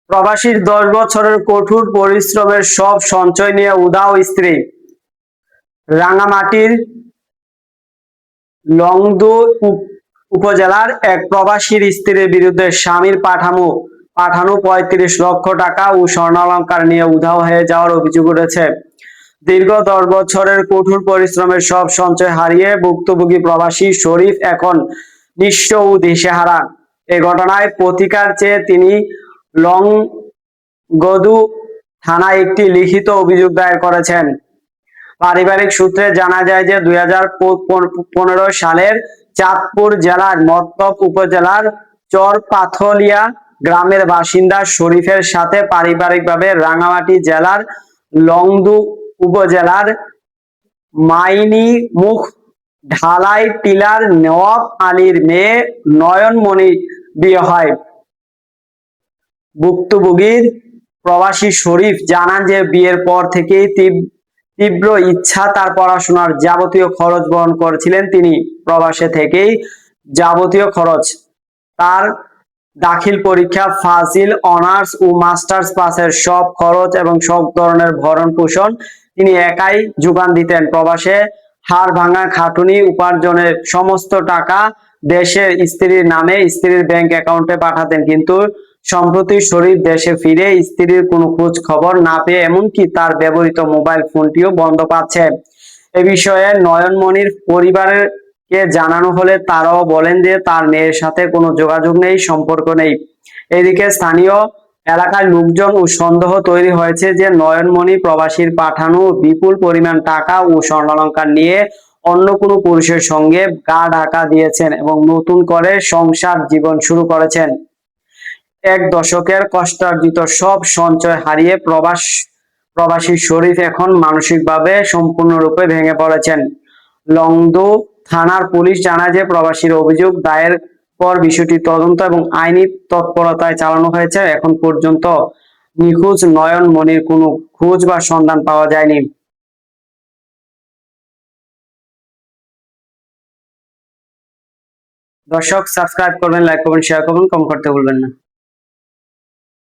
প্রবাসীর 10 বছরের কঠোর পরিশ্রমের সব সঞ্চয় নিয়ে উধাও স্ত্রী। রাঙামাটির লংদু উপজেলার এক প্রবাসীর স্ত্রীর বিরুদ্ধে স্বামীর পাঠানো 35 লক্ষ টাকা ও স্বর্ণালংকার নিয়ে উধাও হয়ে যাওয়ার অভিযোগ উঠেছে। দীর্ঘ 10 বছরের কঠোর পরিশ্রমের সব সঞ্চয় হারিয়ে ভুক্তভোগী প্রবাসী শরীফ এখন নিঃস্ব ও দিশেহারা। এ ঘটনায় প্রতিকার চেয়ে তিনি লংগদু থানায় একটি লিখিত অভিযোগ দায়ের করেছেন। পারিবারিক সূত্রে জানা যায় যে 2015 সালের চাঁদপুর জেলার মতলব উপজেলার চরপাথলিয়া গ্রামের বাসিন্দা শরীফের সাথে পারিবারিকভাবে রাঙামাটি জেলার লংদু উপজেলার মাইনীমুখ ঢালাই টিলার নওয়াব আলীর মেয়ে নয়নমণির বিয়ে হয়। ভুক্তভোগীর প্রবাসী শরীফ জানান যে বিয়ের পর থেকেই তীব্র ইচ্ছা তার পড়াশোনার যাবতীয় খরচ বহন করেছিলেন তিনি। প্রবাসে থেকেই যাবতীয় খরচ, তার দাখিল পরীক্ষা, ফাজিল, অনার্স ও মাস্টার্স পাসের সব খরচ এবং সব ধরনের ভরণ পোষণ তিনি একাই যোগান দিতেন। প্রবাসে হাড় ভাঙা খাটুনি উপার্জনের সমস্ত টাকা দেশের স্ত্রীর নামে স্ত্রীর ব্যাংক অ্যাকাউন্টে পাঠাতেন, কিন্তু সম্প্রতি শরীফ দেশে ফিরে স্ত্রীর কোনো খোঁজ খবর না পেয়ে এমনকি তার ব্যবহৃত মোবাইল ফোনটিও বন্ধ পাচ্ছে। এ বিষয়ে নয়নমণির পরিবারকে জানানো হলে তারাও বলেন যে তার মেয়ের সাথে কোনো যোগাযোগ নেই, সম্পর্ক নেই। এদিকে স্থানীয় এলাকার লোকজন ও সন্দেহ তৈরি হয়েছে যে নয়নমণি প্রবাসীর পাঠানো বিপুল পরিমাণ টাকা ও স্বর্ণালংকার নিয়ে অন্য কোনো পুরুষের সঙ্গে গা ঢাকা দিয়েছেন এবং নতুন করে সংসার জীবন শুরু করেছেন। এক দশকের কষ্টার্জিত সব সঞ্চয় হারিয়ে প্রবাসী শরীফ এখন মানসিকভাবে সম্পূর্ণরূপে ভেঙে পড়েছেন। লংদু থানার পুলিশ জানায় যে প্রবাসীর অভিযোগ দায়ের পর বিষয়টি তদন্ত এবং আইনি তৎপরতায় চালানো হয়েছে। এখন পর্যন্ত নিখোঁজ নয়নমণির কোনো খোঁজ বা সন্ধান পাওয়া যায়নি। দর্শক, সাবস্ক্রাইব করবেন, লাইক করবেন, শেয়ার করবেন, কমেন্ট করতে ভুলবেন না।